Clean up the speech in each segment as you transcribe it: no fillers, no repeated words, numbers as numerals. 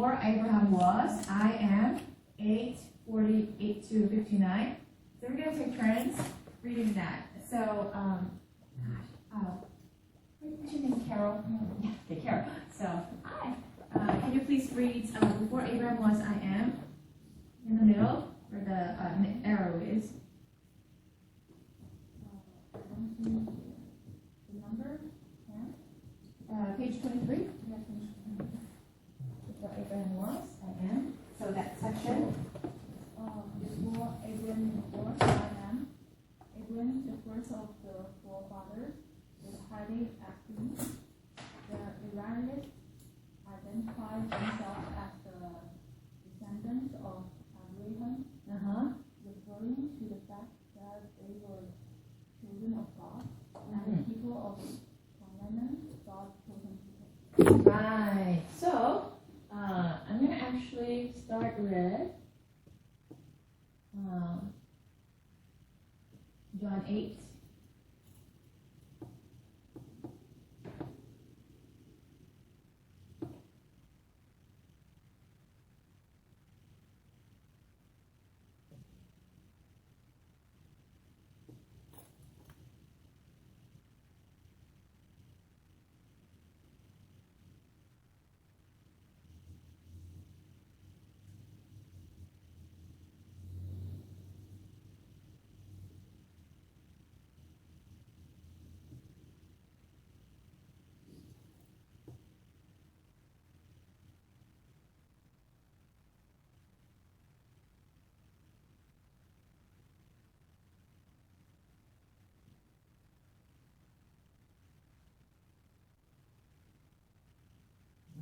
before Abraham was, I am, 8:48 to 59. So we're going to take turns reading that. So, what's your name, Carol? Yeah, okay, Carol. So, hi. Can you please read before Abraham was, I am, in the middle, where the arrow is? The number? Yeah. Page 23. Before Abraham was, I am. So that section. Before Abraham was, I am. Abraham, the first of the forefathers, was highly acting. The Iranians identified themselves as the descendants of Abraham, referring to the fact that they were children of God and people of covenant, God's chosen people. Right. So, I'm going to actually start with John 8.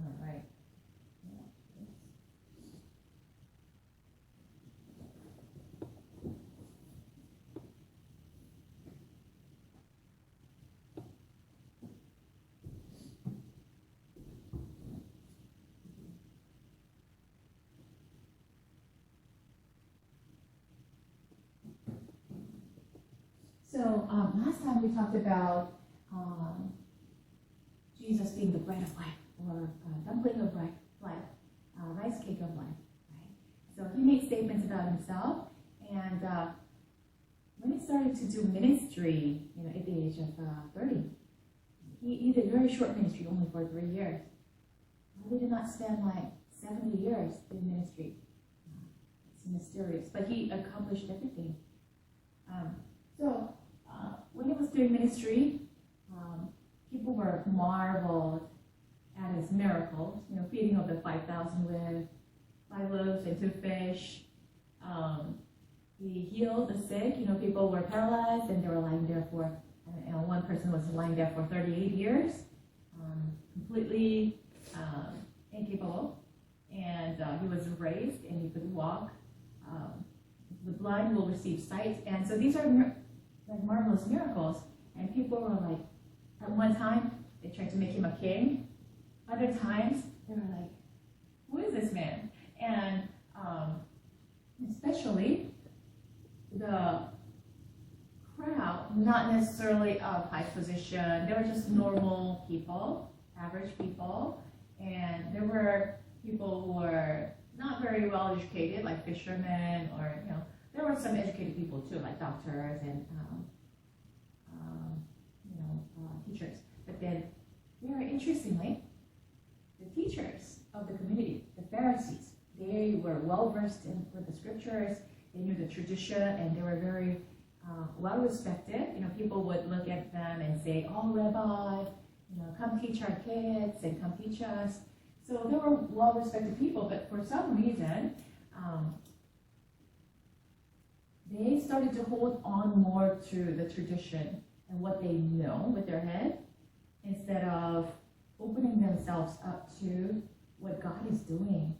All right. So last time we talked about Jesus being the bread of life, or dumpling of life, rice cake of life. Right? So he made statements about himself, and when he started to do ministry, at the age of 30, he did very short ministry, only for 3 years. He did not spend like 70 years in ministry. It's mysterious, but he accomplished everything. So when he was doing ministry, people were marveled at his miracles, feeding of the 5,000 with 5 loaves and 2 fish. He healed the sick. People were paralyzed and they were lying there for, one person was lying there for 38 years, completely incapable. And he was raised and he could walk. The blind will receive sight. And so these are like marvelous miracles. And people were like, at one time, they tried to make him a king. Other times, they were like, who is this man? And especially the crowd, not necessarily of high position. They were just normal people, average people. And there were people who were not very well educated, like fishermen, or, there were some educated people too, like doctors and, teachers. But then, very interestingly, the teachers of the community, the Pharisees, they were well versed with the scriptures. They knew the tradition, and they were very well respected. People would look at them and say, "Oh, Rabbi, come teach our kids and come teach us." So they were well respected people, but for some reason, they started to hold on more to the tradition and what they know with their head, instead of opening themselves up to what God is doing.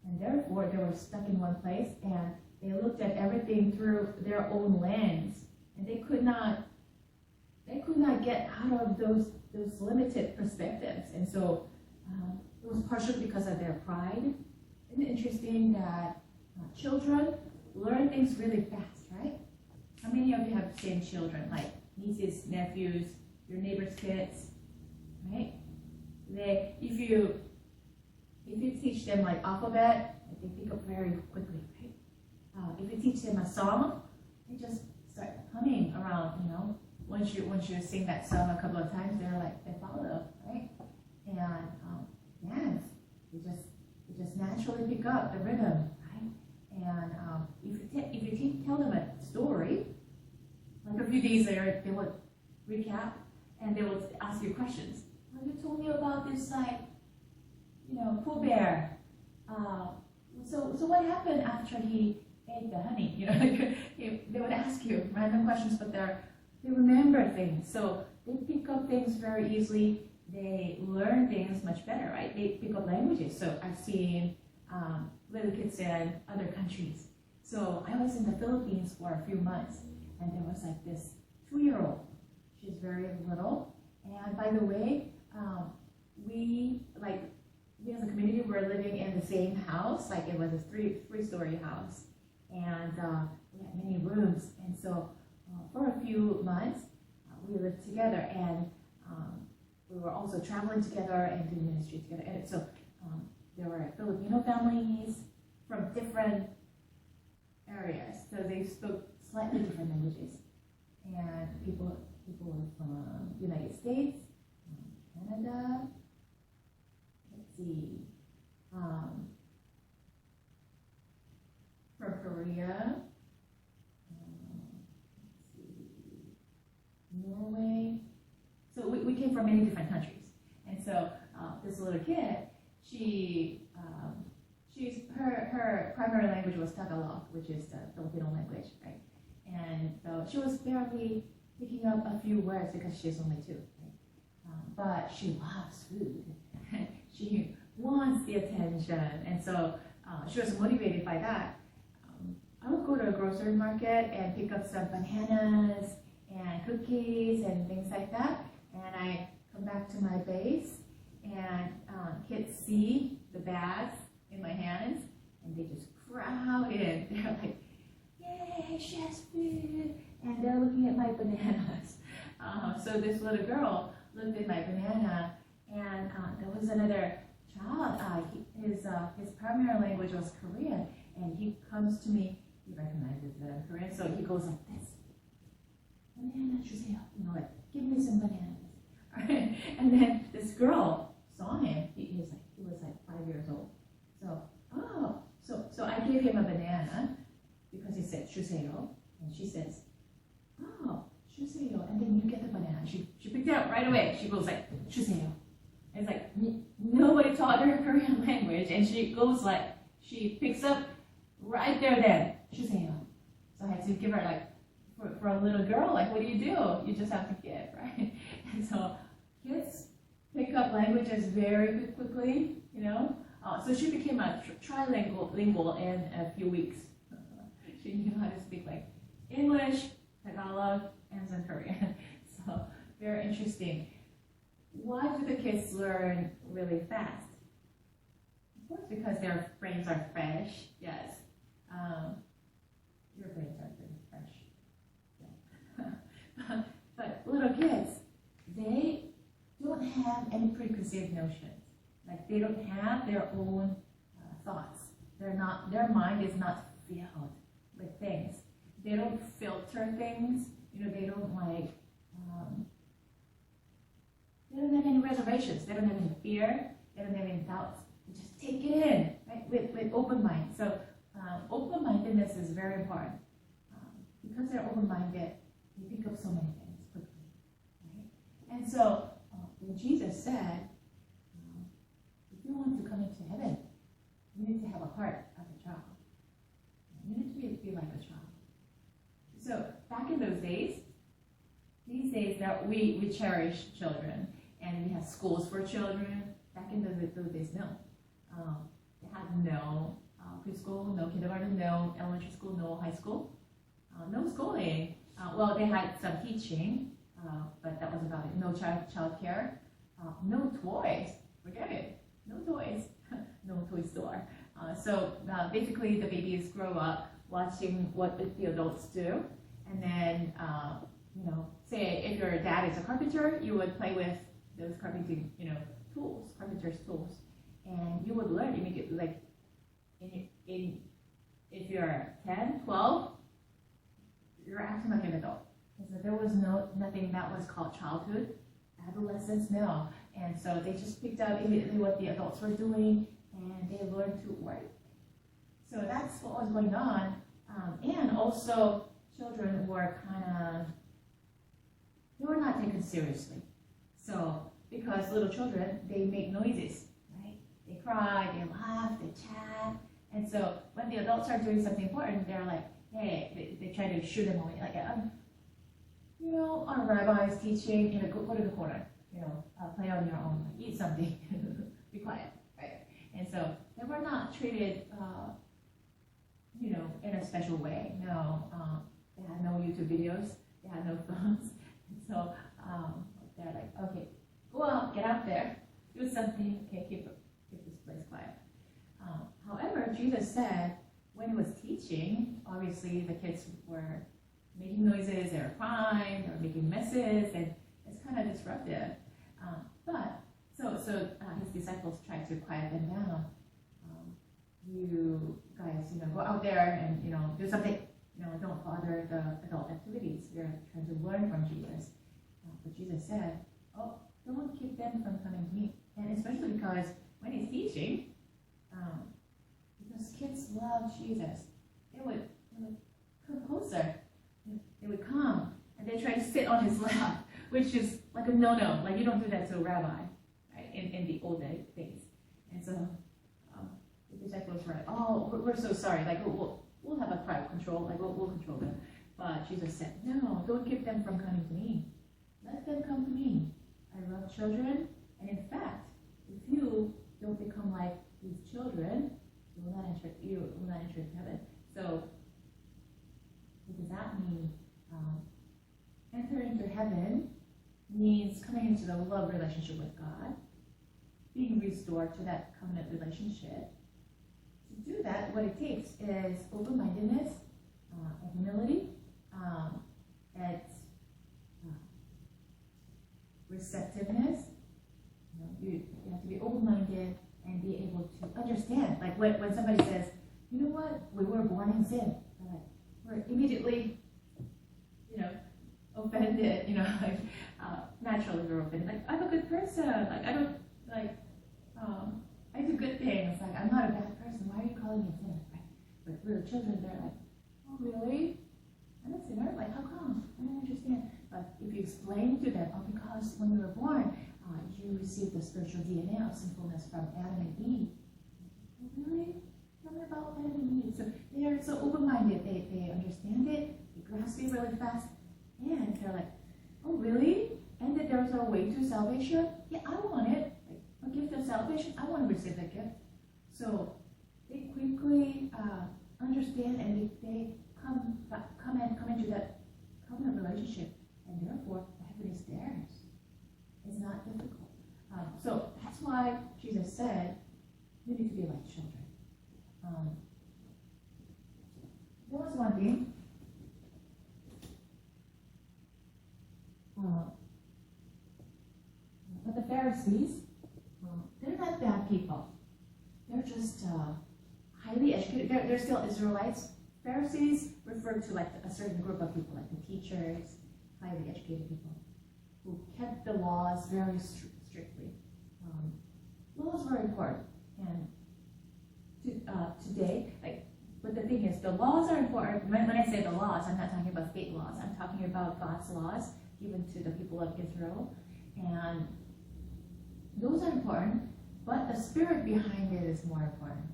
And therefore, they were stuck in one place, and they looked at everything through their own lens, and they could not get out of those limited perspectives. And so it was partially because of their pride. Isn't it interesting that children learn things really fast, right? How many of you have the same children, like nieces, nephews, your neighbor's kids, right? If if you teach them like alphabet, they pick up very quickly, right? If you teach them a song, they just start humming around, you know. Once you sing that song a couple of times, they follow, right? And dance, they just naturally pick up the rhythm, right? And if you tell them a story, like a few days later, they would recap and they would ask you questions. Well, you told me about this, like, you know, Pooh Bear. So what happened after he ate the honey? You know, they would ask you random questions, but they remember things. So they pick up things very easily. They learn things much better, right? They pick up languages. So I've seen little kids in other countries. So I was in the Philippines for a few months, and there was like this 2-year-old. She's very little. And by the way, we as a community were living in the same house. Like it was a three-story house, and we had many rooms. And so for a few months, we lived together, and we were also traveling together and doing ministry together. And so there were Filipino families from different areas, so they spoke slightly different languages, and people from United States, Canada, let's see, from Korea, let's see, Norway. So we came from many different countries, and so this little kid, her primary language was Tagalog, which is the Filipino language, right? And so she was barely picking up a few words because she's only 2, right? But she loves food. She wants the attention, and so she was motivated by that. I would go to a grocery market and pick up some bananas and cookies and things like that, and I come back to my base, and kids see the bags in my hands, and they just crowd in. They're like, "Yay, she has food!" And they're looking at my bananas. So this little girl looked at my banana, and there was another child. His primary language was Korean, and he comes to me. He recognizes that I'm Korean, so he goes like this: "Banana 주세요." You know, like, "Give me some bananas." Right? And then this girl saw him. He was like 5 years old. So I gave him a banana because he said 주세요, and she says, "Oh, 주세요," and then you get the banana. She picked it up right away. She goes like 주세요. It's like nobody taught her Korean language, and she picks up right there then 주세요. So I had to give her, like, for a little girl, like, what do? You just have to give, right? And so kids pick up languages very quickly, you know. So she became a trilingual in a few weeks. She knew how to speak like English, Tagalog, and some Korean. So very interesting. Why do the kids learn really fast? Of course, because their brains are fresh. Yes. Your brains are pretty fresh. Yeah. But little kids, they don't have any preconceived notions. Like, they don't have their own thoughts. Their mind is not filled with things. They don't filter things. You know, they don't have any reservations. They don't have any fear. They don't have any doubts. They just take it in, right, with open mind. So open-mindedness is very important. Because they're open-minded, they pick up so many things quickly, right? And so when Jesus said, if you want to come into heaven, you need to have a heart of a child. You need to be like a child. So back in those days, these days that we cherish children, and we have schools for children. Back in those days, no. They had no preschool, no kindergarten, no elementary school, no high school, no schooling. Well, they had some teaching, but that was about it. No child care, no toys. Forget it. No toys. No toy store. So basically, the babies grow up watching what the adults do, and then say if your dad is a carpenter, you would play with those carpenting, tools, carpenter's tools, and you would learn immediately, like, if you're 10, 12, you're acting like an adult. And so there was nothing that was called childhood, adolescence, no. And so they just picked up immediately what the adults were doing, and they learned to work. So that's what was going on. And also, children were they were not taken seriously. So, because little children, they make noises, right? They cry, they laugh, they chat. And so, when the adults are doing something important, they're like, hey, they try to shoo them away. Like, our rabbi is teaching, go to the corner, play on your own, like, eat something, be quiet, right? And so, they were not treated, in a special way. No, they had no YouTube videos, they had no phones. And so, they're like, okay, go out, get out there, do something, okay, keep this place quiet. However, Jesus said, when he was teaching, obviously the kids were making noises, they were crying, they were making messes, and it's kind of disruptive. So his disciples tried to quiet them down. You guys, go out there and, do something. Don't bother the adult activities. We're trying to learn from Jesus. But Jesus said, don't keep them from coming to me. And especially because when he's teaching, because kids love Jesus, they would come closer. They would come and they try to sit on his lap, which is like a no-no. Like, you don't do that to a rabbi, right? In the old days. And so the disciples were like, we're so sorry. Like, we'll have a crowd control. Like, we'll control them. But Jesus said, no, don't keep them from coming to me. Let them come to me. I love children. And in fact, if you don't become like these children, you will not enter heaven. So, what does that mean? Entering into heaven means coming into the love relationship with God, being restored to that covenant relationship. To do that, what it takes is open-mindedness, and humility, and receptiveness. You have to be open-minded and be able to understand. Like, when somebody says, you know what, we were born in sin, we're immediately, offended, naturally we're offended. Like, I'm a good person, like, I don't, like, I do good things, like, I'm not a bad person, why are you calling me a sinner, right? But little children, they're like, oh, really? I'm a sinner? Like, how come? I don't understand. But if you explain to them, because when you were born, you received the spiritual DNA of sinfulness from Adam and Eve. Oh, really? Tell me about Adam and Eve. So they are so open-minded. They understand it. They grasp it really fast. And they're like, oh, really? And that there's a way to salvation? Yeah, I want it. Like, a gift of salvation? I want to receive that gift. So they quickly understand, and they come into that covenant relationship. And therefore, heaven is theirs. It's not difficult. So that's why Jesus said, you need to be like children. There was one thing. But the Pharisees, they're not bad people. They're just highly educated. They're still Israelites. Pharisees refer to like a certain group of people, like the teachers, highly educated people, who kept the laws very strictly. Laws were important, and today, but the thing is, the laws are important. When I say the laws, I'm not talking about state laws. I'm talking about God's laws given to the people of Israel, and those are important. But the spirit behind it is more important.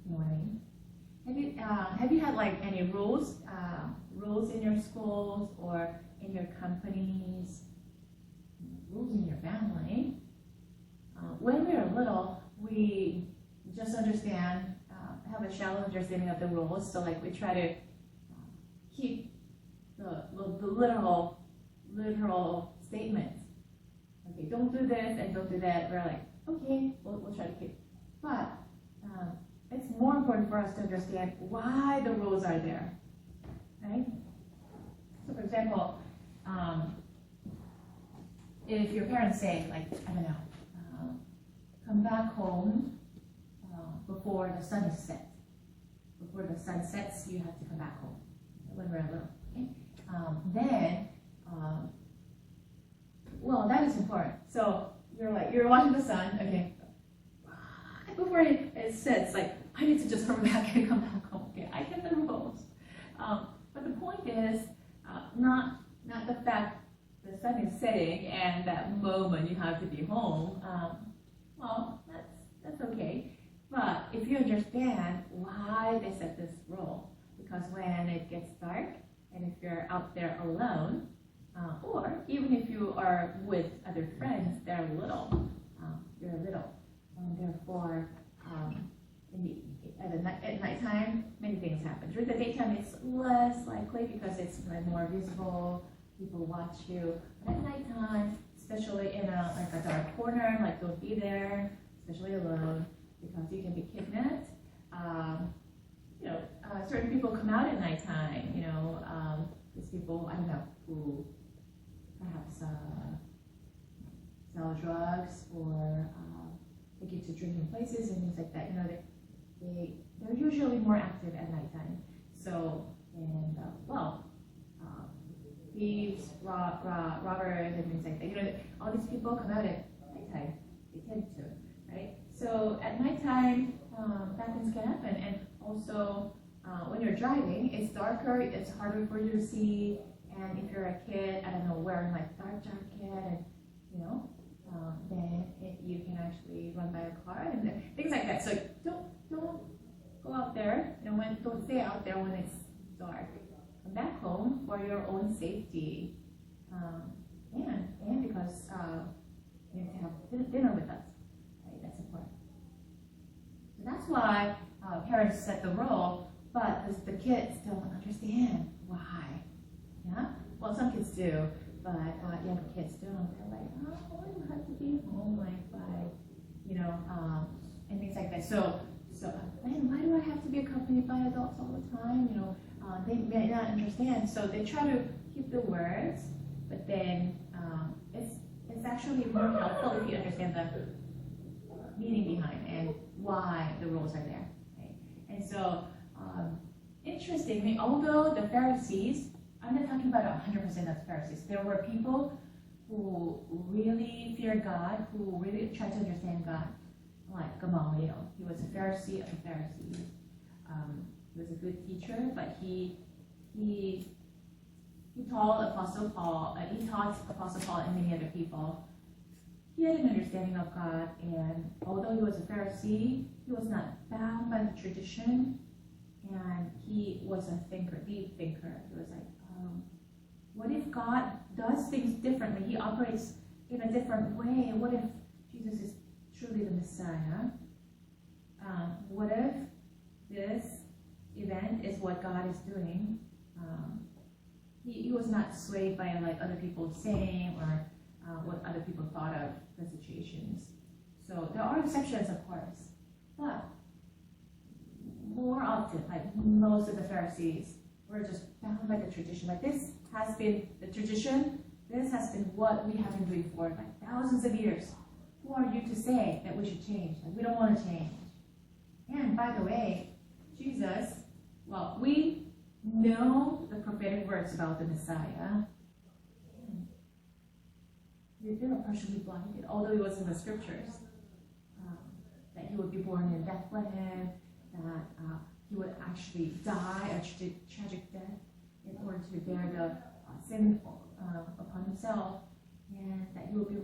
You know what I mean? Have you had like any rules in your schools or in your companies, rules in your family? When we were little, we just understand, have a shallow understanding of the rules. So like we try to keep the literal statements. Okay, don't do this and don't do that. We're like, okay, we'll try to keep. But it's more important for us to understand why the rules are there, right? So for example, if your parents say, like, I don't know, come back home before the sun is set. Before the sun sets, you have to come back home when we're little. Okay? Well, that is important. So you're watching the sun, okay? Before it sets, like I need to just hurry back and come back home. Okay, I get the rules. But the point is not the fact the sun is setting and that moment you have to be home. Well, that's okay. But if you understand why they set this rule, because when it gets dark and if you're out there alone, or even if you are with other friends, they're little, and therefore at nighttime, many things happen. During the daytime, it's less likely because it's more visible. People watch you. But at nighttime, especially in a dark corner, like don't be there, especially alone, because you can be kidnapped. Certain people come out at nighttime. These people I don't know who perhaps sell drugs or take you to drinking places and things like that. They're usually more active at nighttime. So thieves, robbers, and things like that. All these people come out at nighttime. They tend to, right? So at nighttime, bad things can happen. And also, when you're driving, it's darker. It's harder for you to see. And if you're a kid, I don't know, wearing dark jacket, and then you can actually run by a car and things like that. So don't go out there. Don't stay out there when it's dark. Come back home for your own safety, and because you have to have dinner with us. Right? That's important. So that's why parents set the rule, but the kids don't understand why. Yeah. Well, some kids do, but younger kids don't. They're like, why do I have to be home by and things like that. So why do I have to be accompanied by adults all the time? They may not understand. So they try to keep the words, but then it's actually more helpful if you understand the meaning behind and why the rules are there. Right? And so, interestingly, although the Pharisees, I'm not talking about 100% of the Pharisees. There were people who really feared God, who really tried to understand God, like Gamaliel. He was a Pharisee of the Pharisees. He was a good teacher, but he taught Apostle Paul and many other people. He had an understanding of God, and although he was a Pharisee, he was not bound by the tradition, and he was a deep thinker. He was like, what if God does things differently? He operates in a different way. What if Jesus is truly the Messiah? What if this event is what God is doing? He was not swayed by other people saying or what other people thought of the situations. So there are exceptions, of course, but more often, most of the Pharisees were just bound by the tradition. This has been the tradition. This has been what we have been doing for thousands of years. Who are you to say that we should change? We don't want to change. And by the way, Jesus, we know the prophetic words about the Messiah. They were partially blinded, although it was in the scriptures, that he would be born in Bethlehem, that he would actually die a tragic death in order to bear the sin upon himself, and that he would be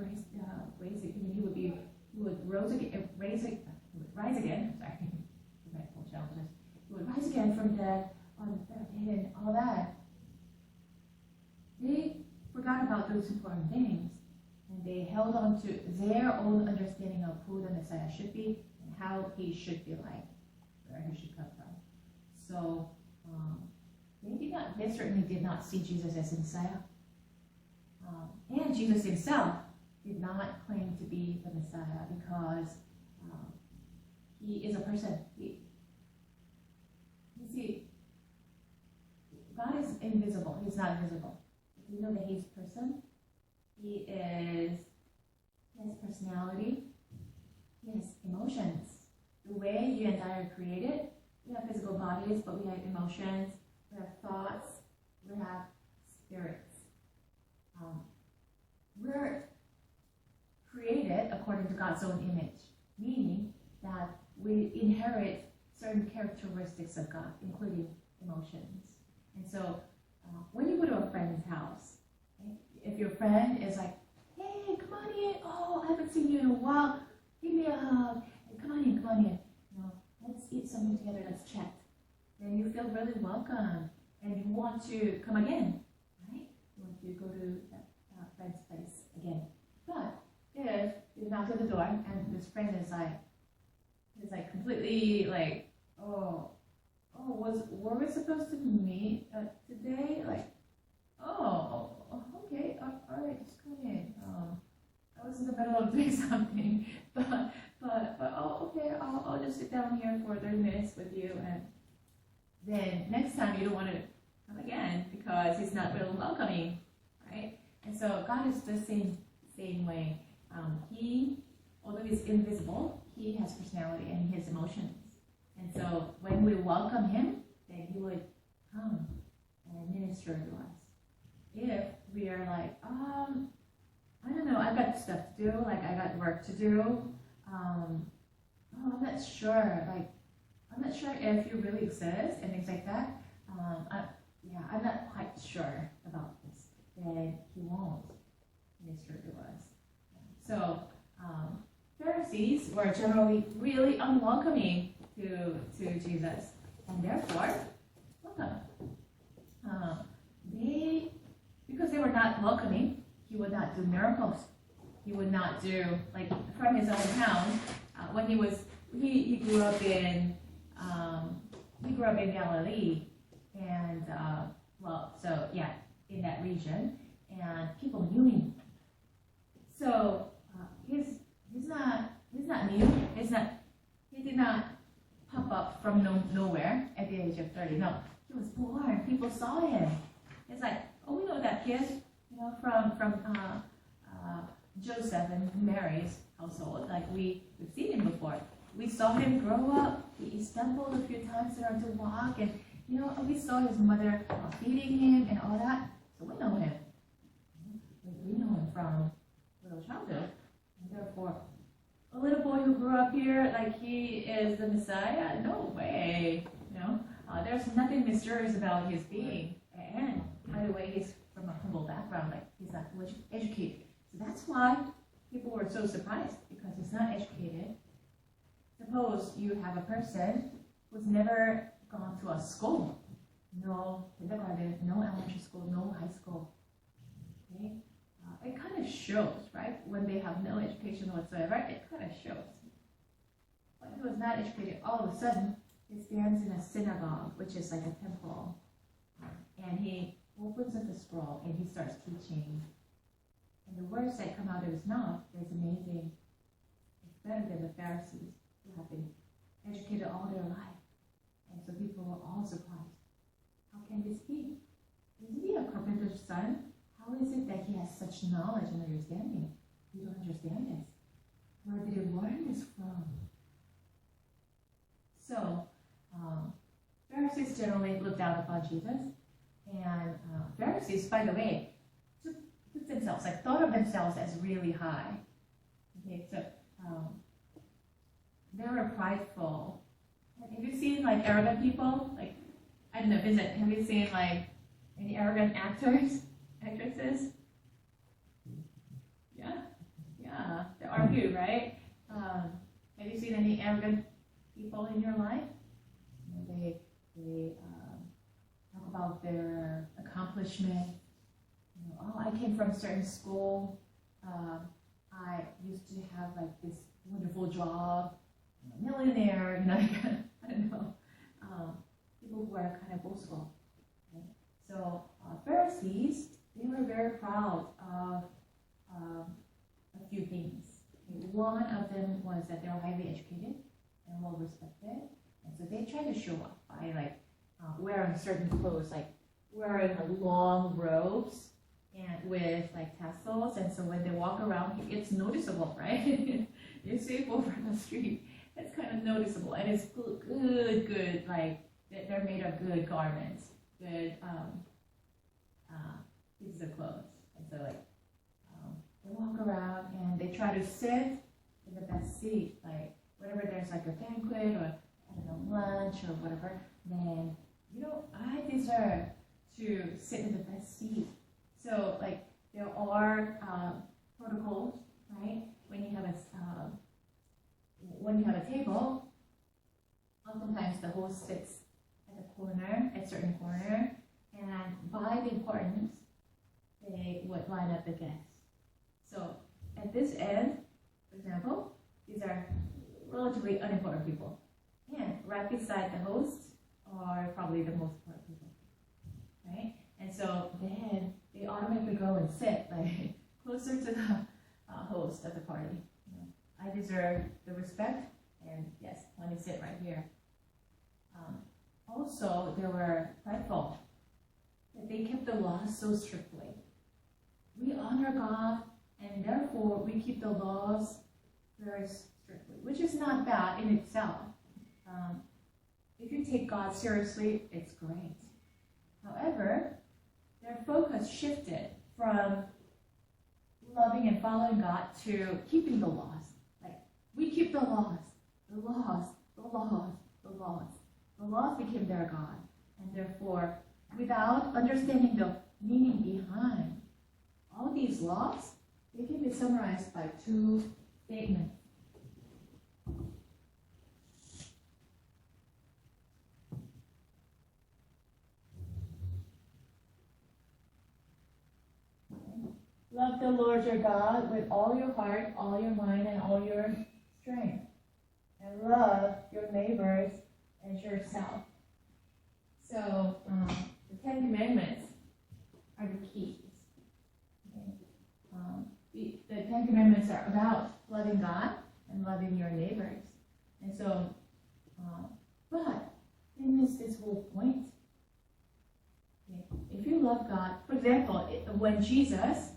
rise again from death on the third day, and all that. They forgot about those important things, and they held on to their own understanding of who the Messiah should be and how he should be like, where he should come from. So they certainly did not see Jesus as the Messiah. And Jesus himself did not claim to be the Messiah because he is a person. You see, God is invisible. He's not visible. You know that he's a person. He has personality. He has emotions. The way you and are created. We have physical bodies, but we have emotions, we have thoughts, we have spirits. We're created according to God's own image, meaning that we inherit certain characteristics of God, including emotions. And so when you go to a friend's house, okay, if your friend is like, hey, come on in, oh, I haven't seen you in a while, give me a hug, and come on in, let's eat something together, let's chat. Then you feel really welcome, and you want to come again, right? You want to go to that friend's place again. But if you knock on the door and this friend is like completely like, were we supposed to meet today? Like, okay, all right, just come in. I was in the middle of doing something, but okay, I'll just sit down here for 30 minutes with you, and then next time you don't want to come again because he's not really welcoming, right? And so God is the same way. He, although he's invisible, he has personality and his emotions. And so when we welcome him, then he would come and minister to us. If we are like, I don't know, I've got stuff to do, like I got work to do, I'm not sure, I'm not sure if you really exist and things like that. I'm not quite sure about this. Then he won't minister to us. So Pharisees were generally really unwelcoming to Jesus, and therefore, because they were not welcoming, he would not do miracles. He would not do, like, from his own town. When he grew up in Galilee, and in that region, and people knew him. So he's not new. He did not pop up from nowhere at the age of 30. No, he was born. People saw him. It's like, we know that kid, from Joseph and Mary's household. Like we've seen him before. We saw him grow up. He stumbled a few times learned to walk, and we saw his mother feeding him and all that. So we know him. We know him from little childhood, and therefore, a little boy who grew up here, like he is the Messiah? No way. There's nothing mysterious about his being. And by the way, he's from a humble background, like he's not educated. So that's why people were so surprised, because he's not educated. Suppose you have a person who's never gone to a school, no kindergarten, no elementary school, no high school. Okay? It kind of shows, right? When they have no education whatsoever, it kind of shows. But he was not educated. All of a sudden, he stands in a synagogue, which is like a temple, and he opens up the scroll and he starts teaching. And the words that come out of his mouth is amazing. It's better than the Pharisees, who have been educated all their life. And so people were all surprised. How can this be? Isn't he a carpenter's son? How is it that he has such knowledge and understanding? We don't understand this. Where did he learn this from? So, Pharisees generally looked down upon Jesus. And Pharisees, by the way, took themselves, thought of themselves as really high. Okay, so they were prideful. Have you seen arrogant people? I don't know, have you seen any arrogant actors, actresses? Yeah, they argue, right? Have you seen any arrogant people in your life? They talk about their accomplishment. I came from a certain school. I used to have this wonderful job, millionaire, I don't know. People who are kind of boastful. Okay? So Pharisees, they were very proud of a few things. Okay? One of them was that they were highly educated and well respected, and so they tried to show off by wearing certain clothes, wearing long robes and with tassels, and so when they walk around, it's noticeable, right? You see people from the street, It's kind of noticeable, and it's good, like they're made of good garments, good pieces of clothes. And so like they walk around and they try to sit in the best seat, like whenever there's like a banquet or I don't know, lunch or whatever, then I deserve to sit in the best seat. So like there are protocols, right? When you have a table, oftentimes the host sits at a corner, a certain corner, and by the importance, they would line up the guests. So at this end, for example, these are relatively unimportant people. And right beside the host are probably the most important people, right? And so then they automatically go and sit like closer to the host of the party. I deserve the respect, and yes, let me sit right here. Also, they were prideful that they kept the laws so strictly. We honor God, and therefore we keep the laws very strictly, which is not bad in itself. If you take God seriously, it's great. However, their focus shifted from loving and following God to keeping the laws. Like, we keep the laws, the laws, the laws, the laws. The laws became their God, and therefore, without understanding the meaning behind all these laws, they can be summarized by two statements. Love the Lord your God with all your heart, all your mind, and all your strength. And love your neighbors as yourself. So, the Ten Commandments are the keys. Okay? The Ten Commandments are about loving God and loving your neighbors. And so, but they miss this whole point. Okay? If you love God, for example, when Jesus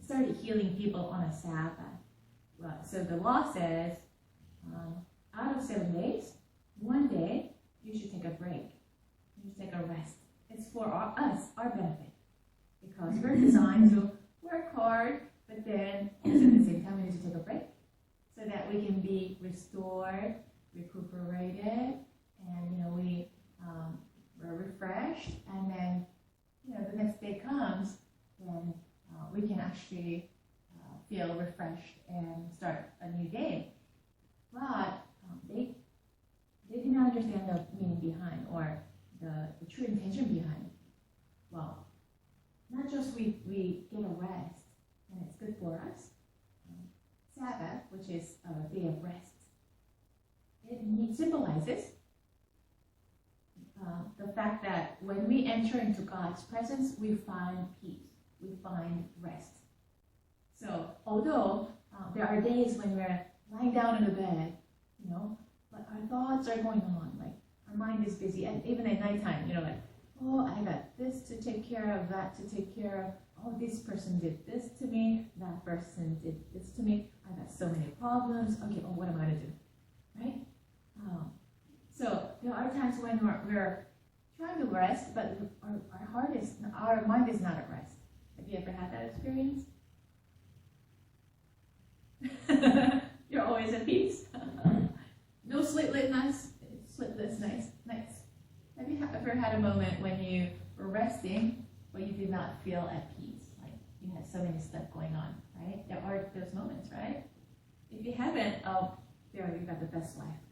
started healing people on a Sabbath. Well, so the law says, out of 7 days, 1 day, you should take a break. You should take a rest. It's for us, our benefit. Because we're designed to work hard, but then at the same time we need to take a break so that we can be restored, recuperated, and we're refreshed, and then the next day comes, then we can actually feel refreshed and start a new day. But they did not understand the meaning behind or the true intention behind it. Well, not just we get a rest and it's good for us. Sabbath, which is a day of rest, it symbolizes the fact that when we enter into God's presence, we find peace. We find rest. So, although there are days when we're lying down in the bed, but our thoughts are going on, like our mind is busy, and even at nighttime, like, oh, I got this to take care of, that to take care of, oh, this person did this to me, that person did this to me, I got so many problems, okay, oh, what am I going to do, right? So, there are times when we're trying to rest, but our mind is not at rest. Have you ever had that experience? You're always at peace. No sleepless nights. Have you ever had a moment when you were resting, but you did not feel at peace? Like you had so many stuff going on, right? There are those moments, right? If you haven't, there you got the best life.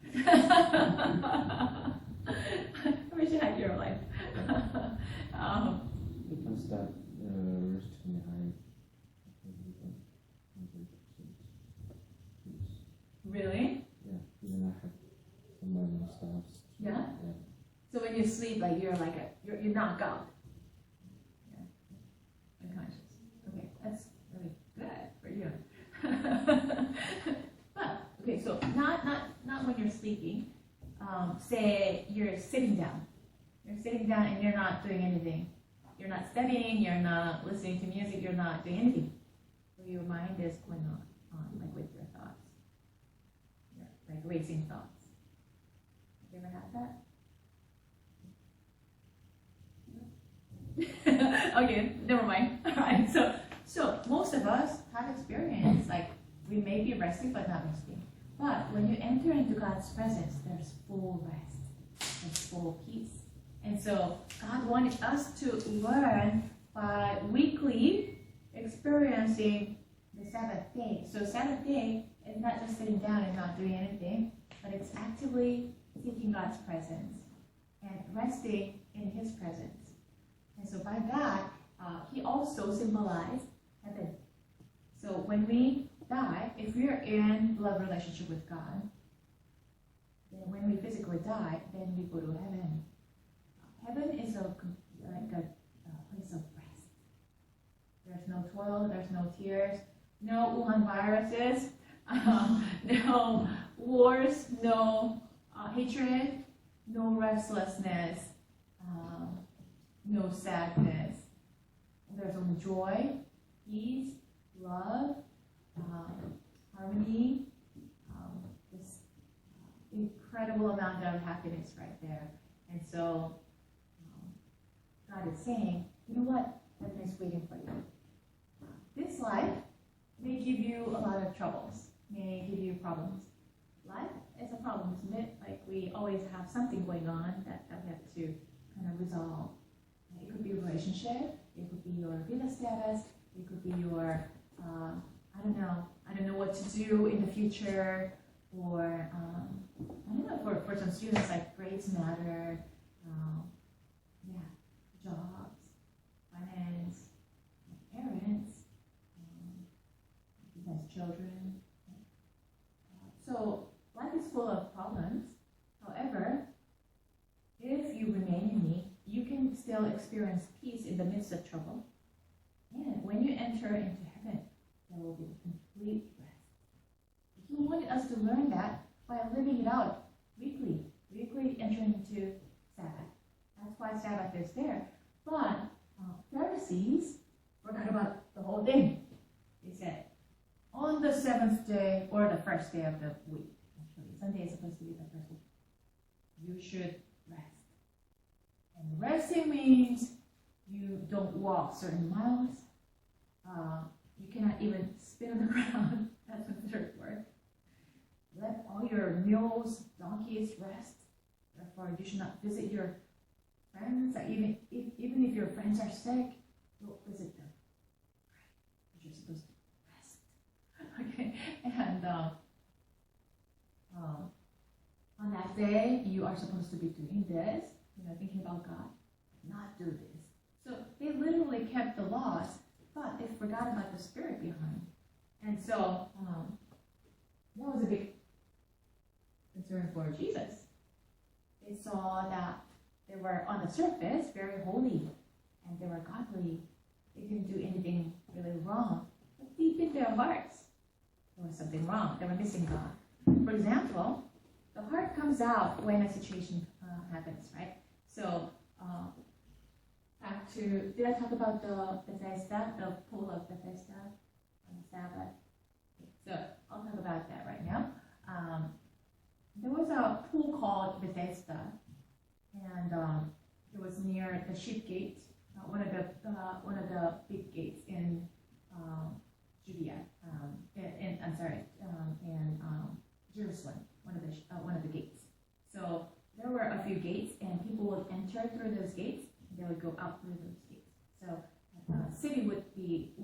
I wish I had your life. Because that resting behind. Really? Yeah, even I have some random stuff. Yeah? So when you sleep, like you're knocked out. Yeah. Unconscious. Okay, that's really good for you. But okay, so not when you're sleeping. Say you're sitting down. You're sitting down and you're not doing anything. You're not studying, you're not listening to music, you're not doing anything. So your mind is going on like with your thoughts. You're like racing thoughts. Have you ever had that? Okay, never mind. All right, so most of us have experience, like we may be resting but not resting. But when you enter into God's presence, there's full rest, there's full peace. And so God wanted us to learn by weekly experiencing the Sabbath day. So Sabbath day is not just sitting down and not doing anything, but it's actively seeking God's presence and resting in His presence. And so by that, He also symbolized heaven. So when we die, if we're in love relationship with God, then when we physically die, then we go to heaven. Heaven is a place of rest. There's no toil, there's no tears, no Wuhan viruses, no wars, no hatred, no restlessness, no sadness. There's only joy, peace, love, harmony, this incredible amount of happiness right there. And so God is saying, you know what? Heaven is waiting for you. This life may give you a lot of troubles, may give you problems. Life is a problem, isn't it? Like we always have something going on that we have to kind of resolve. It could be a relationship, it could be your visa status, it could be your, I don't know what to do in the future, or I don't know, for some students, like grades matter, jobs, finance, parents, he has children. So life is full of problems. However, if you remain in me, you can still experience peace in the midst of trouble. And when you enter into heaven, there will be complete rest. He wanted us to learn that by living it out weekly entering into Sabbath. That's why Sabbath is there. But Pharisees forgot about the whole thing. They said, on the seventh day, or the first day of the week, actually, Sunday is supposed to be the first week, you should rest. And resting means you don't walk certain miles. You cannot even spit on the ground. That's the third word. Let all your mules, donkeys rest. Therefore, you should not visit your friends. Even if your friends are sick, don't visit them. Right? You're supposed to rest. Okay? And on that day, you are supposed to be doing this, thinking about God, not do this. So they literally kept the laws, but they forgot about the spirit behind. And so that was a big concern for Jesus. They saw that they were on the surface very holy and they were godly. They didn't do anything really wrong. But deep in their hearts, there was something wrong. They were missing God. For example, the heart comes out when a situation happens, right? So back to, did I talk about the Bethesda, the pool of Bethesda on the Sabbath? So I'll talk about that right now. There was a pool called Bethesda, and it was near the Sheep Gate, one of the big gates in Judea, in Jerusalem, one of the gates. So there were a few gates, and people would enter through those gates, and they would go out through those gates. So the city would be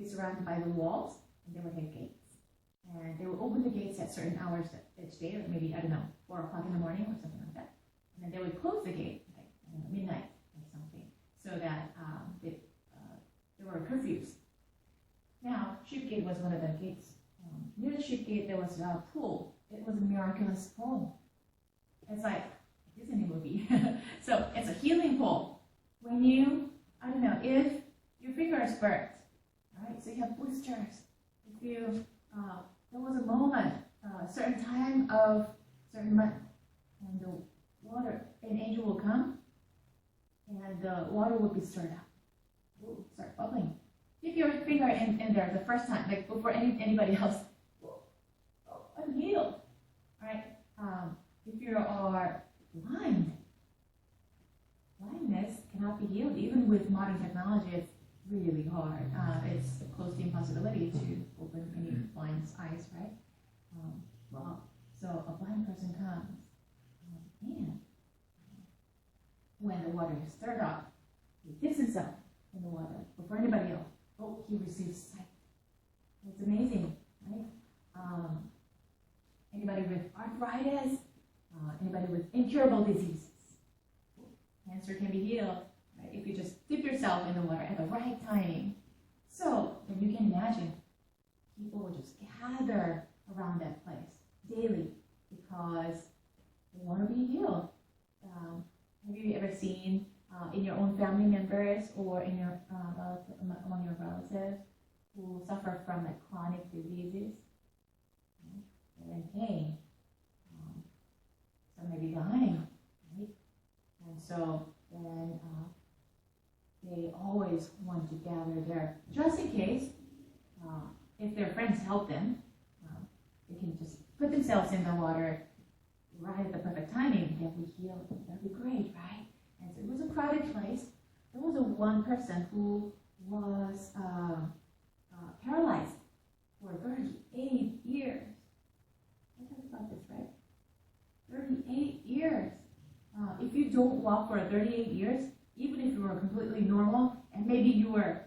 surrounded by the walls, and they would have gates. And they would open the gates at certain hours each day, like maybe, 4 o'clock in the morning or something like that. And then they would close the gate, like midnight or something, so that there were curfews. Now, Sheep Gate was one of the gates. Near the Sheep Gate, there was a pool. It was a miraculous pool. It's like a Disney movie. So it's a healing pool. When you, if your finger is burnt, right? So you have blisters. If you, there was a moment, a certain time of certain month, and the water, an angel will come, and the water will be stirred up. It will start bubbling. If your finger in there the first time, like before anybody else, unhealed, right? If you are blind, blindness cannot be healed. Even with modern technology, it's really hard. It's close to impossibility to open any blind's eyes, right? So a blind person comes, and when the water is stirred up, he dips himself in the water before anybody else. Oh, he receives sight. It's amazing, right? Anybody with arthritis, anybody with incurable diseases, cancer can be healed, right? If you just dip yourself in the water at the right timing. So then you can imagine people will just gather around that place daily because they want to be healed. Have you ever seen in your own family members or in your among your relatives who suffer from like chronic diseases? They're in pain. Some may be dying, right? And so then they always want to gather there just in case if their friends help them, they can just put themselves in the water right at the perfect timing. They'll be healed. That'll be great, right? And so it was a crowded place. There was one person who was paralyzed for 38 years. I talked about this, right? 38 years. If you don't walk for 38 years, even if you were completely normal, and maybe you were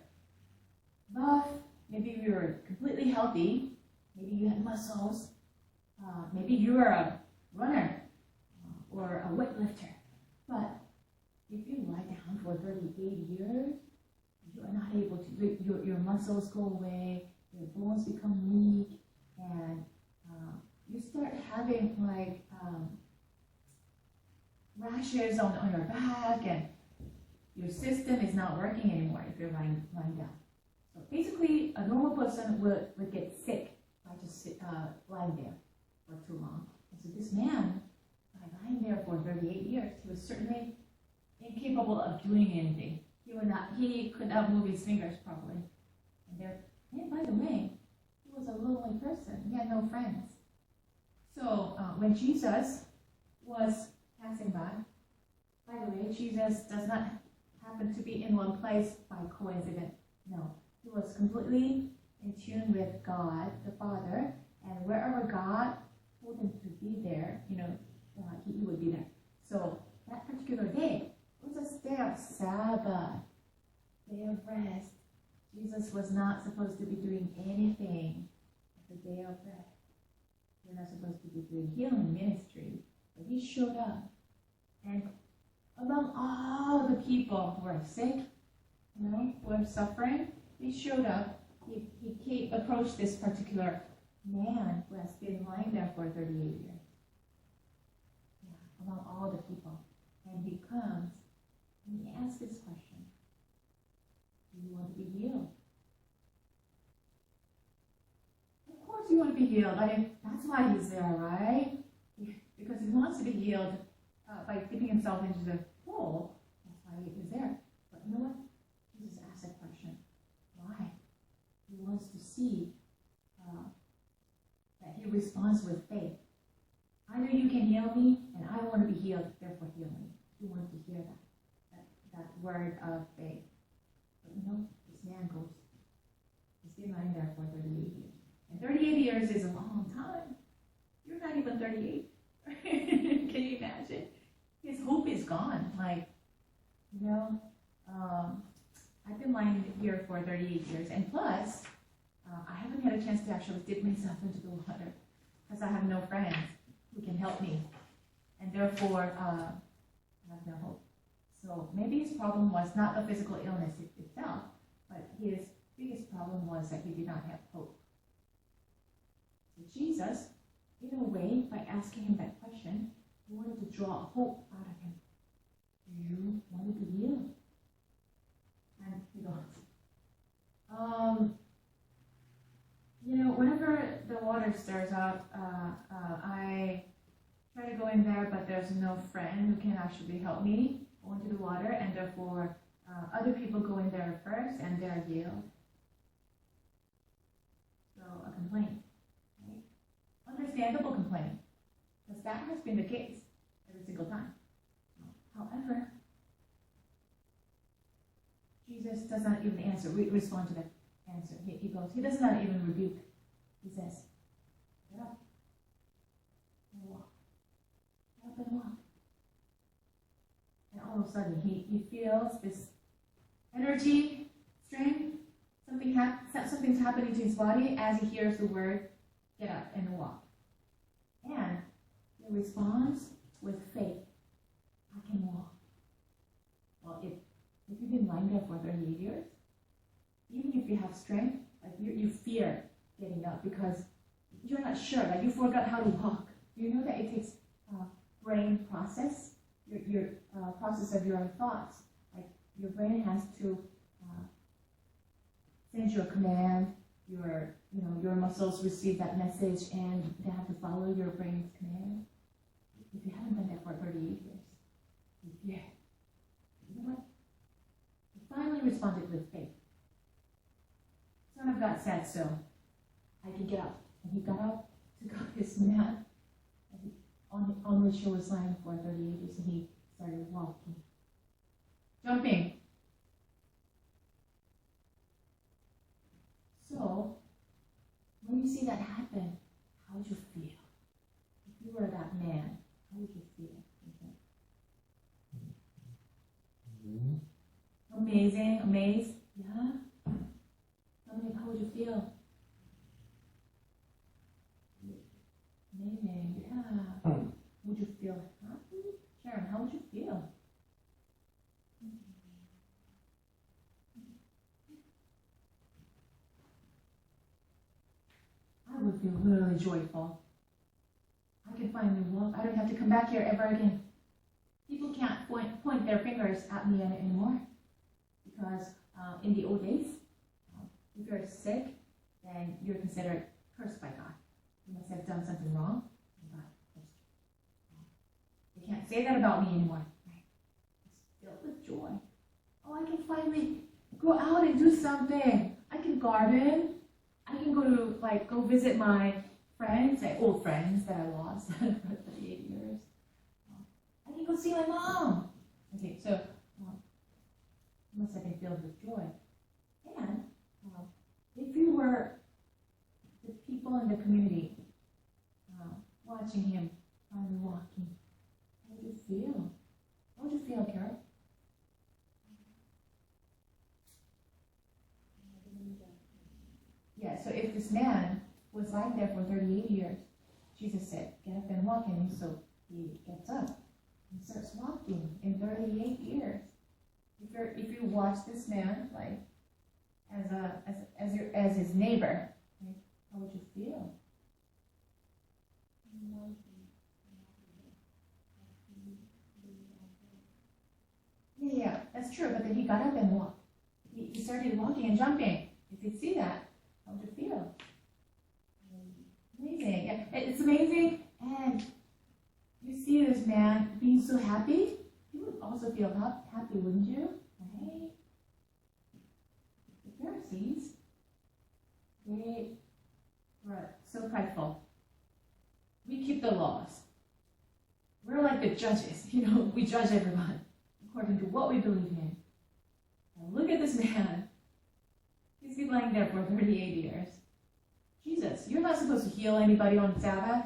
buff, maybe you were completely healthy, maybe you had muscles, maybe you were a runner or a weightlifter, but if you lie down for 38 years, you are not able to, your muscles go away, your bones become weak, and you start having like rashes on your back, and your system is not working anymore if you're lying down. So basically, a normal person would get sick by just lying there for too long. And so this man, by lying there for 38 years, he was certainly incapable of doing anything. He could not move his fingers properly. And by the way, he was a lonely person. He had no friends. So when Jesus was passing by the way, Jesus does not happen to be in one place by coincidence. No, he was completely in tune with God, the Father, and wherever God told him to be there, he would be there. So that particular day was a day of Sabbath, day of rest. Jesus was not supposed to be doing anything at the day of rest. We're not supposed to be doing healing ministry, but he showed up. And among all the people who are sick, who are suffering, he showed up. He approached this particular man who has been lying there for 38 years. Among all the people. And he comes and he asks this question: do you want to be healed? Of course you want to be healed. That's why he's there, right? Because he wants to be healed by dipping himself into the pool. That's why he is there. But you know what? Jesus asked that question. Why? He wants to see that he responds with faith. Either you can heal me, and I want to be healed, therefore heal me. You want to hear that word of faith. But this man goes. He's been lying there for 38 years. And 38 years is a long time. You're not even 38. Can you imagine? His hope is gone. I've been lying here for 38 years, and plus, I haven't had a chance to actually dip myself into the water because I have no friends who can help me, and therefore, I have no hope. So maybe his problem was not the physical illness itself, but his biggest problem was that he did not have hope. So Jesus, in a way, by asking him that question, he wanted to draw hope out of him. Do you want to be healed? And he goes, whenever the water stirs up, I try to go in there, but there's no friend who can actually help me go into the water, and therefore other people go in there first, and they're healed. So a complaint. Right? understandable complaining, because that has been the case every single time. However, Jesus does not even answer, respond to the answer. He goes, he does not even rebuke. He says, get up and walk. Get up and walk. And all of a sudden, he feels this energy, strength, something's happening to his body as he hears the word, get up and walk. And he responds with faith. I can walk. Well, if you've been lying there for 38 years, even if you have strength, like you fear getting up because you're not sure, like you forgot how to walk. Do you know that it takes brain process, your process of your thoughts? Like your brain has to send you a command. Your muscles receive that message, and they have to follow your brain's command. If you haven't done that for 38 years, you fear. You know what? He finally responded with faith. Son of God said so. I can get up. And he got up, took up his mat, on which he was lying for 38 years, and he started walking. Jumping. So, when you see that happen, how would you feel? If you were that man, how would you feel? Amazing, amazed, yeah? Tell me, how would you feel? Amazing, yeah. Would you feel happy? Sharon, how would you feel? I would feel really joyful. I can finally walk. I don't have to come back here ever again. People can't point their fingers at me anymore. Because in the old days, if you're sick, then you're considered cursed by God. You must have done something wrong, and God cursed you. They can't say that about me anymore. Right? It's filled with joy. Oh, I can finally go out and do something. I can garden. I can go visit my friends, my old friends that I lost for 38 years. I can go see my mom. Okay, so you must have been filled with joy. And if you were the people in the community watching him finally walking, how would you feel? How would you feel, Carol? Yeah, so if this man was lying there for 38 years, Jesus said, get up and walk, and so he gets up and starts walking in 38 years. If you watch this man like as his neighbor, right, how would you feel? Yeah, that's true. But then he got up and walked. He started walking and jumping. If you see that, how would you feel? Amazing. Yeah, it's amazing. And you see this man being so happy. You would also feel happy, wouldn't you? Right? The Pharisees, they were so prideful. We keep the laws. We're like the judges. We judge everyone according to what we believe in. And look at this man. He's been lying there for 38 years. Jesus, you're not supposed to heal anybody on Sabbath.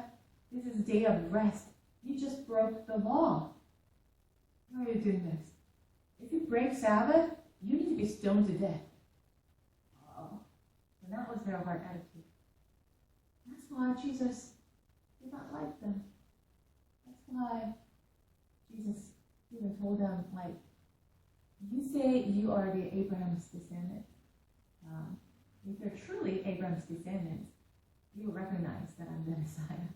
This is a day of rest. You just broke the law. Why are you doing this? If you break Sabbath, you need to be stoned to death. Oh, and that was their heart attitude. That's why Jesus did not like them. That's why Jesus even told them, like, you say you are the Abraham's descendant. If you're truly Abraham's descendants, you will recognize that I'm the Messiah.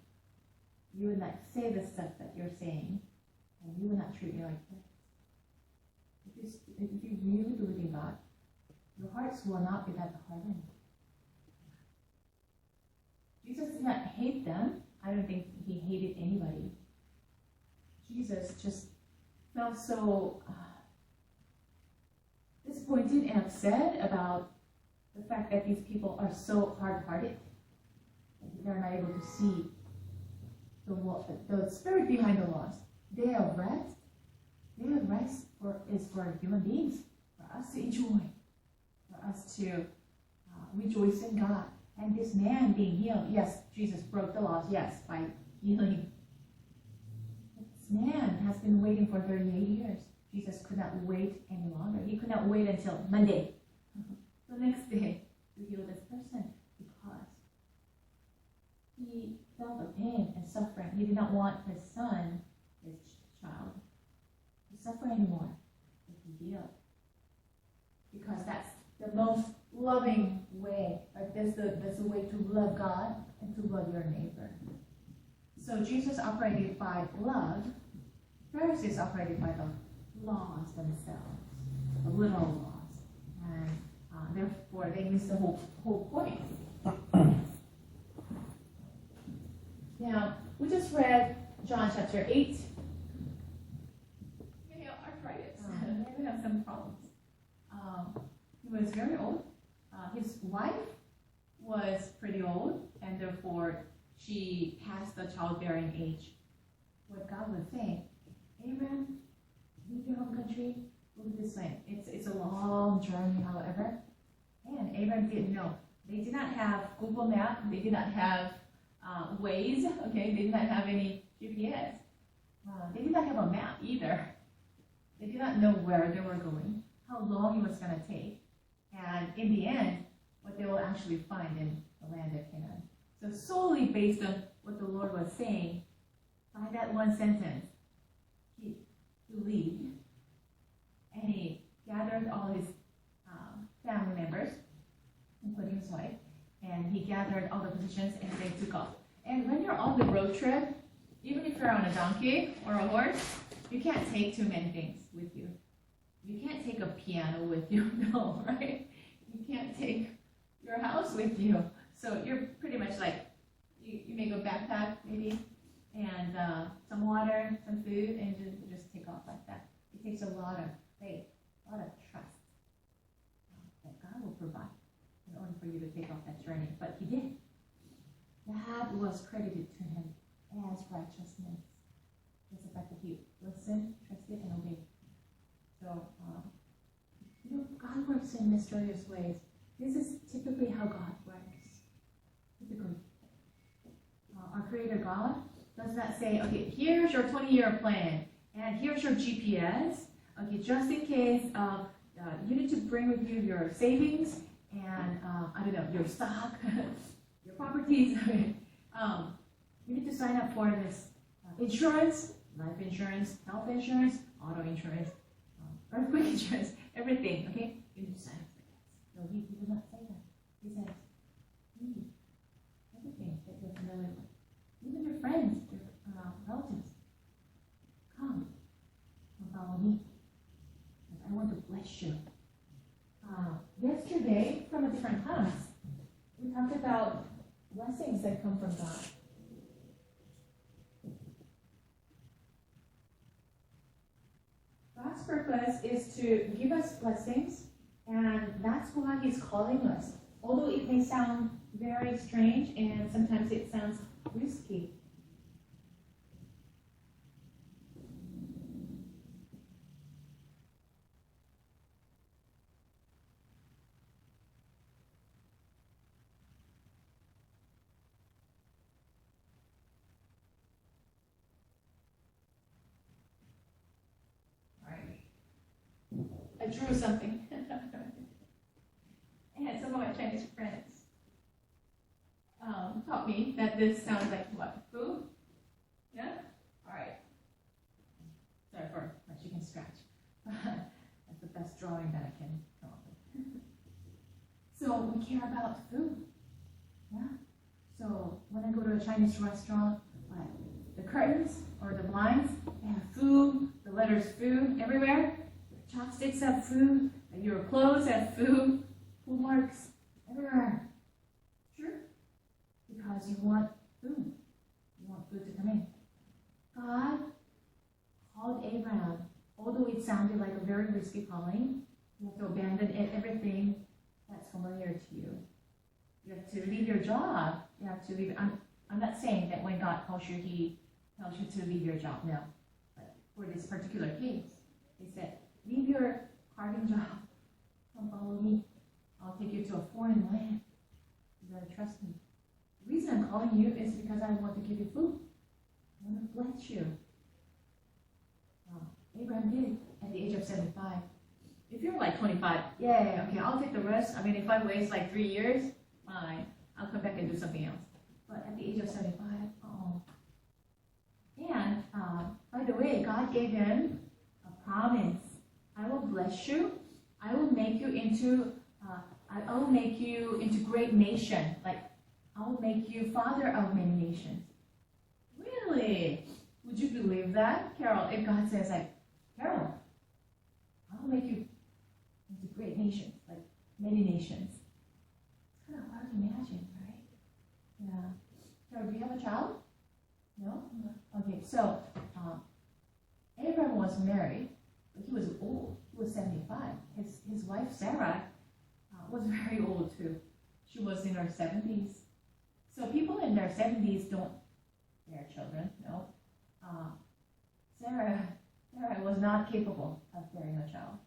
You would not say the stuff that you're saying, and you would not treat me like this. If you really believe in God, your hearts will not be that hardened. Jesus did not hate them. I don't think he hated anybody. Jesus just felt so disappointed and upset about the fact that these people are so hard-hearted, that they're not able to see the spirit behind the laws. Day of rest is for human beings, for us to enjoy, for us to rejoice in God. And this man being healed, yes, Jesus broke the laws, yes, by healing. This man has been waiting for 38 years. Jesus could not wait any longer. He could not wait until Monday, the next day, to heal this person because he felt the pain and suffering. He did not want his son, his child, to suffer anymore, to be healed. Because that's the most loving way. Like there's a way to love God and to love your neighbor. So Jesus operated by love. Pharisees operated by the laws themselves, the literal laws, and therefore they miss the whole point. Now we just read John chapter 8. Maybe arthritis. Maybe we have some problems. He was very old. His wife was pretty old, and therefore she passed the childbearing age. What God was saying, Abraham, leave your home country, go to this land. It's a long journey, however. And Abraham didn't know. They did not have Google Map. They did not have Waze. Okay, they did not have any GPS. They did not have a map either. They did not know where they were going, how long it was going to take, and in the end, what they will actually find in the land of Canaan. So solely based on what the Lord was saying, by that one sentence, he believed, and he gathered all his family members, including his wife, and he gathered all the positions and they took off. And when you're on the road trip, even if you're on a donkey or a horse, you can't take too many things with you. You can't take a piano with you, no, right? You can't take your house with you. So you're pretty much like, you make a backpack maybe, and some water, some food, and just take off like that. It takes a lot of faith, a lot of trust that God will provide in order for you to take off that journey. But he did. That was credited to him as righteousness. It's the fact that he listened, trusted, and obeyed. So, God works in mysterious ways. This is typically how God works. Typically. Our Creator God does not say, okay, here's your 20-year plan, and here's your GPS. Okay, just in case you need to bring with you your savings and, your stock, your properties. You need to sign up for this insurance, life insurance, health insurance, auto insurance, earthquake insurance, everything, okay? You need to sign up for that. No, he does not say that. He says, everything that you're familiar with, even your friends, your relatives, come and follow me. I want to bless you. Yesterday, from a different class, we talked about blessings that come from God. God's purpose is to give us blessings, and that's why he's calling us. Although it may sound very strange and sometimes it sounds risky. I drew something. And some of my Chinese friends taught me that this sounds like what? Food? Yeah? Alright. Sorry for my chicken scratch. That's the best drawing that I can come up with. So we care about food. Yeah? So when I go to a Chinese restaurant, the curtains or the blinds, they have food, the letters food everywhere. Chopsticks have food, and your clothes have food, food marks everywhere. Sure? Because you want food. You want food to come in. God called Abraham, although it sounded like a very risky calling. You have to abandon everything that's familiar to you. You have to leave your job. You have to leave. I'm not saying that when God calls you, He tells you to leave your job. No. But for this particular case, He said, leave your carving job. Come follow me. I'll take you to a foreign land. You gotta trust me. The reason I'm calling you is because I want to give you food. I want to bless you. Abraham did at the age of 75. If you're like 25, yeah, okay, I'll take the rest. I mean, if I waste like 3 years, fine. I'll come back and do something else. But at the age of 75, oh. And by the way, God gave him a promise. I will bless you. I will make you into great nation. Like, I will make you father of many nations. Really? Would you believe that, Carol? If God says, like, Carol, I will make you into great nations, like many nations. It's kind of hard to imagine, right? Yeah. Carol, do you have a child? No? Okay, so Abraham was married, but he was old. He was 75. His wife, Sarah, was very old too. She was in her 70s. So people in their 70s don't bear children, no. Sarah was not capable of bearing a child.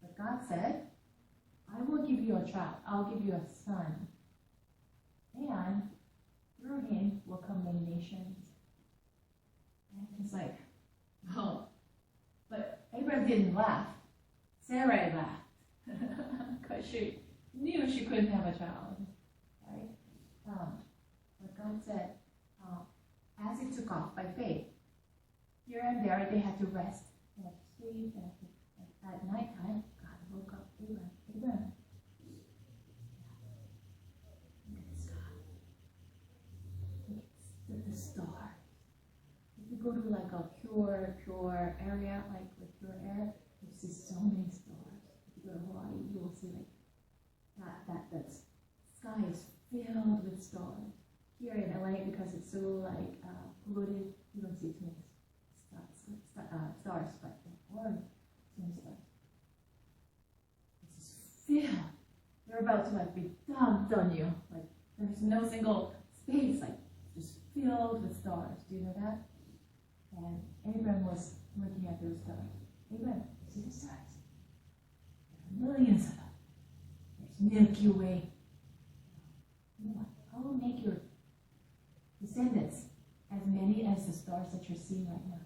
But God said, I will give you a child. I'll give you a son. And through him will come many nations. And he's like, oh. But Abraham didn't laugh. Sarah laughed. Because she knew she couldn't have a child. Right? But God said, as it took off by faith, here and there they had to rest. They had to sleep. They had to, at nighttime, God woke up Abraham. Abraham. Look at the sky. Look at the stars. If you go to like a pure area, like with pure air, you see so many stars. If you go to Hawaii, you will see like that sky is filled with stars. Here in LA, because it's so like polluted, you don't see too many stars, but in Oregon, so many stars. It's just filled. They're about to like be dumped on you. Like there's no single space, like just filled with stars. Do you know that? And Abraham was looking at those stars. Abraham, see the stars? There are millions of them. There's Milky Way. You know what? I will make your descendants as many as the stars that you're seeing right now.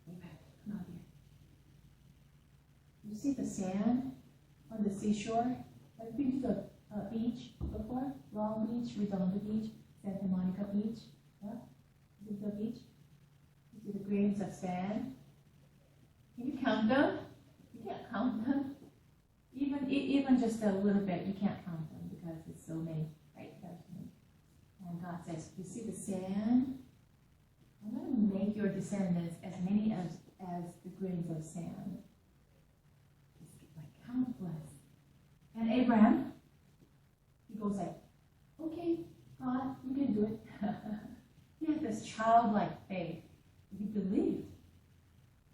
Abraham, come out here. You see the sand on the seashore? Have you been to the beach before? Long Beach, Redondo Beach, Santa Monica Beach? Yeah? You been to the beach? You see the grains of sand? Can you count them? You can't count them. Even just a little bit, you can't count them because it's so many. Right? There's many. And God says, you see the sand? I'm going to make your descendants as many as the grains of sand. It's like countless. And Abraham, he goes like, okay, God, you can do it. He had this childlike faith. He believed.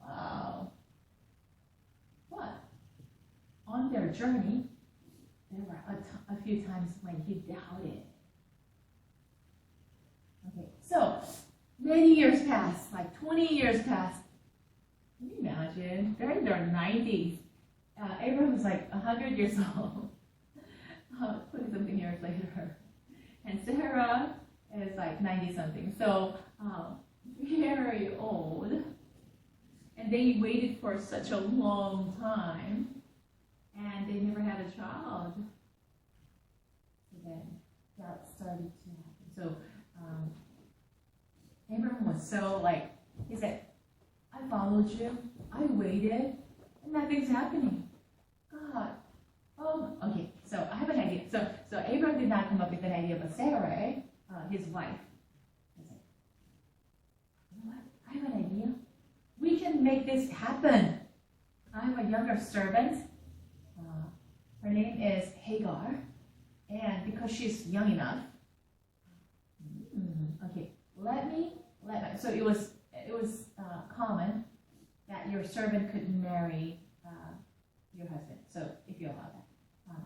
Wow. But on their journey, there were a few times when he doubted. Okay, so many years passed, like 20 years passed. Can you imagine? They're in their 90s. Abraham was like 100 years old. 20-something years later. And Sarah is like 90-something. So very old. And they waited for such a long time. And they never had a child. So then that started to happen. So Abraham was so like, he said, I followed you, I waited, and nothing's happening. God, oh, okay, so I have an idea. So Abraham did not come up with an idea, but Sarah, his wife, was like, you know what, I have an idea. We can make this happen. I have a younger servant. Her name is Hagar, and because she's young enough, okay, so it was common that your servant could marry your husband. So if you allow that,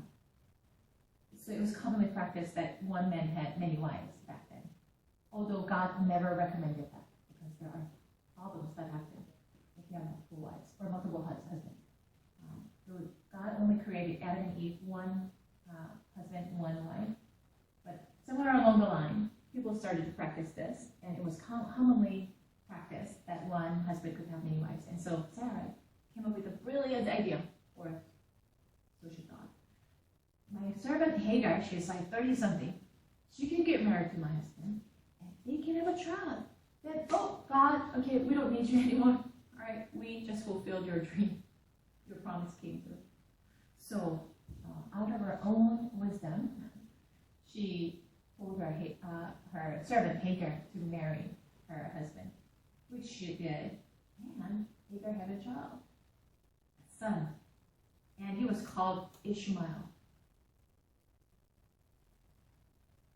So it was commonly practiced that one man had many wives back then. Although God never recommended that because there are problems that happen if you have multiple wives or multiple husbands. So God only created Adam and Eve, one husband, one wife. But somewhere along the line, people started to practice this, and it was commonly practiced that one husband could have many wives. And so Sarah came up with a brilliant idea, or so she thought. My servant Hagar, she's like 30-something. She can get married to my husband, and they can have a child. Then, oh, God, okay, we don't need you anymore. All right, we just fulfilled your dream. Your promise came through. So, out of her own wisdom, she told her servant Hagar to marry her husband, which she did. And Hagar had a child, a son, and he was called Ishmael.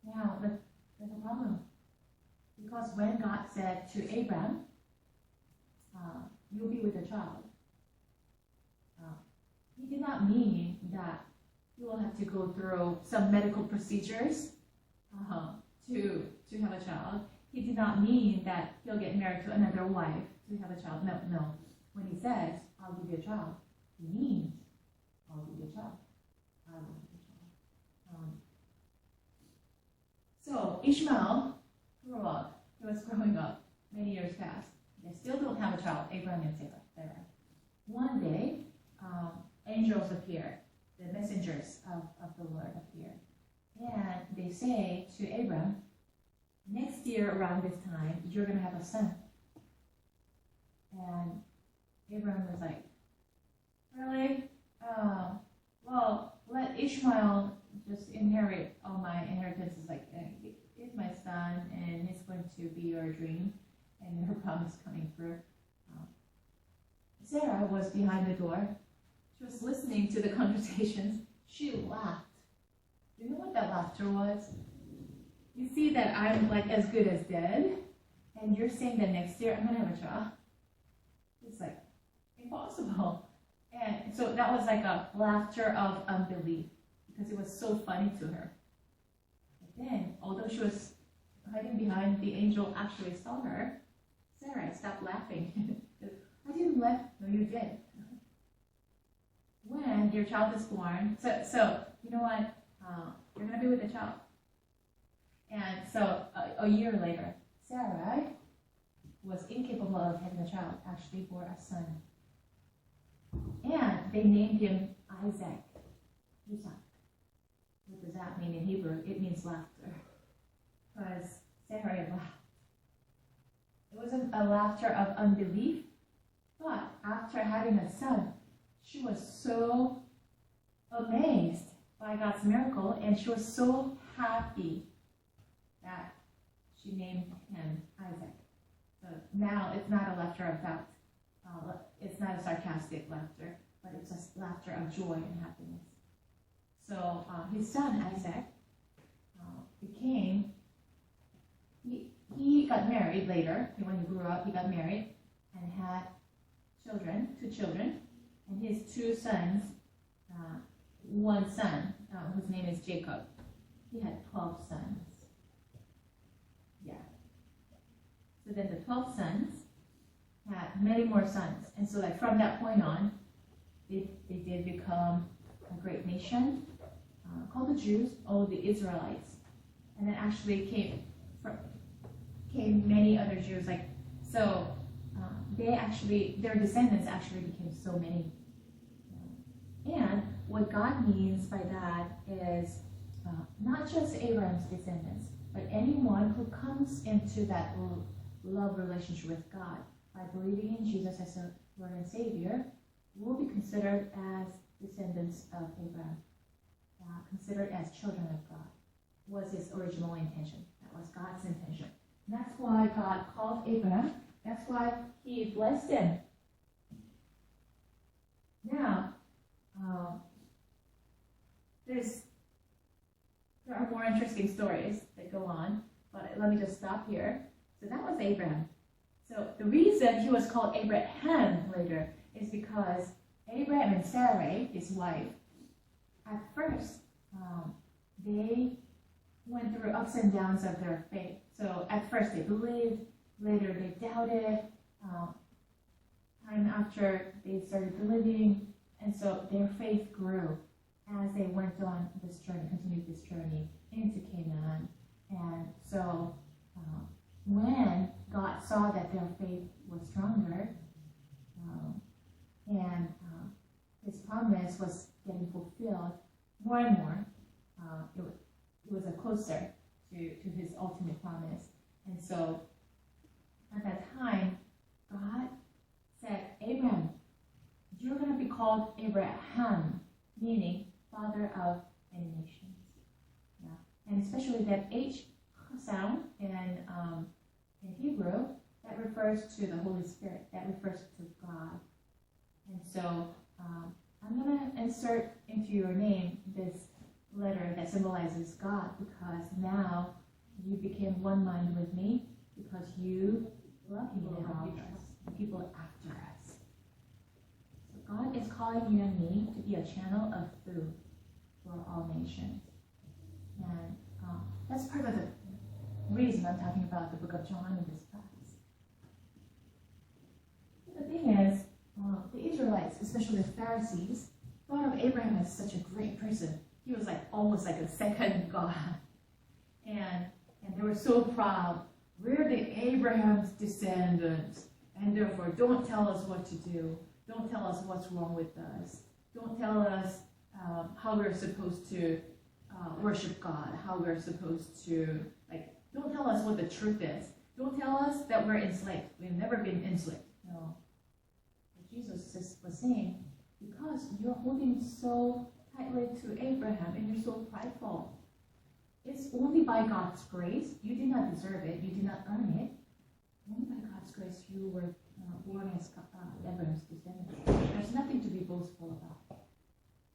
Now, there's a problem. Because when God said to Abraham, you'll be with a child, he did not mean that he will have to go through some medical procedures to have a child. He did not mean that he'll get married to another wife to have a child. No. When he says, I'll give you a child, he means, I'll give you a child. I will give you a child. So Ishmael grew up. He was growing up. Many years passed. They still don't have a child, Abraham and Sarah. One day, angels appear. The messengers of the Lord appear. And they say to Abraham, next year around this time, you're going to have a son. And Abraham was like, really? Well, let Ishmael just inherit all my inheritance. It's like, he's my son, and he's going to be your dream and your promise coming through. Sarah was behind the door. She was listening to the conversations. She laughed. Do you know what that laughter was? You see that I'm like as good as dead, and you're saying that next year I'm going to have a child. It's like impossible. And so that was like a laughter of unbelief because it was so funny to her. But then, although she was hiding behind, the angel actually saw her. Sarah, stop laughing. I didn't laugh. No, you did. When your child is born, so you know what? You're going to be with the child. And so a year later, Sarah was incapable of having a child, actually bore a son. And they named him Isaac. Isaac. What does that mean in Hebrew? It means laughter. Because Sarah laughed. It wasn't a laughter of unbelief, but after having a son, she was so amazed by God's miracle, and she was so happy that she named him Isaac. So now it's not a laughter of doubt. It's not a sarcastic laughter, but it's just laughter of joy and happiness. So his son Isaac he got married later. When he grew up, he got married and had two children, and his two sons, one son, whose name is Jacob, he had 12 sons. Yeah. So then the 12 sons had many more sons. And so like from that point on, they did become a great nation called the Jews, or the Israelites. And then actually came many other Jews. Like so, their descendants actually became so many. And what God means by that is not just Abraham's descendants, but anyone who comes into that love relationship with God by believing in Jesus as a Lord and Savior will be considered as descendants of Abraham, considered as children of God. Was his original intention. That was God's intention. And that's why God called Abraham. That's why he blessed him. Now, there are more interesting stories that go on, but let me just stop here. So that was Abraham. So the reason he was called Abraham later is because Abraham and Sarai, his wife, at first they went through ups and downs of their faith. So at first they believed, later they doubted. Time after they started believing, and so their faith grew as they went on this journey, continued this journey into Canaan. And so when God saw that their faith was stronger, and his promise was getting fulfilled more and more, it was a closer to his ultimate promise. And so at that time, God said, Abraham, you're going to be called Abraham, meaning father of many nations. Yeah. And especially that H sound in Hebrew, that refers to the Holy Spirit, that refers to God. And so I'm going to insert into your name this letter that symbolizes God, because now you became one mind with me, because you love me now, people after us. So God is calling you and me to be a channel of food for all nations. And that's part of the reason I'm talking about the book of John in this class. The thing is, the Israelites, especially the Pharisees, thought of Abraham as such a great person. He was like almost like a second God. And they were so proud. We're the Abraham's descendants, and therefore don't tell us what to do. Don't tell us what's wrong with us. Don't tell us how we're supposed to worship God, how we're supposed to, don't tell us what the truth is. Don't tell us that we're enslaved. We've never been enslaved. No. But Jesus was saying, because you're holding so tightly to Abraham and you're so prideful, it's only by God's grace. You did not deserve it. You did not earn it. Only by God's grace you were born as Abraham's descendant. There's nothing to be boastful about.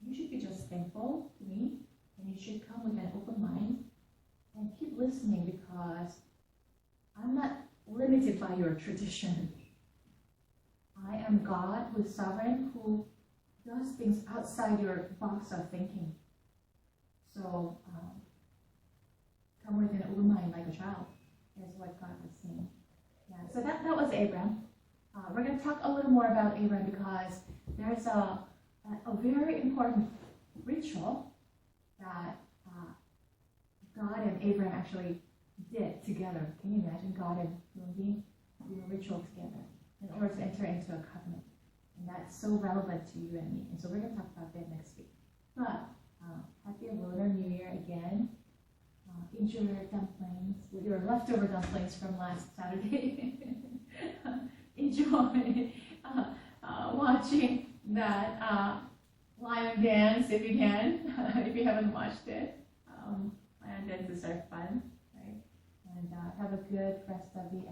You should be just thankful to me, and you should come with an open mind and keep listening, because I'm not limited by your tradition. I am God who is sovereign, who does things outside your box of thinking. So come with an open mind like a child, is what God was saying. Yeah, so that was Abraham. We're going to talk a little more about Abraham, because there's a very important ritual that God and Abraham actually did together. Can you imagine God and human being do a ritual together in order to enter into a covenant? And that's so relevant to you and me. And so we're going to talk about that next week. But happy Lunar New Year again. Enjoy your dumplings, your leftover dumplings from last Saturday. Enjoy watching that lion dance if you can, if you haven't watched it. Lion dances are fun, right? And have a good rest of the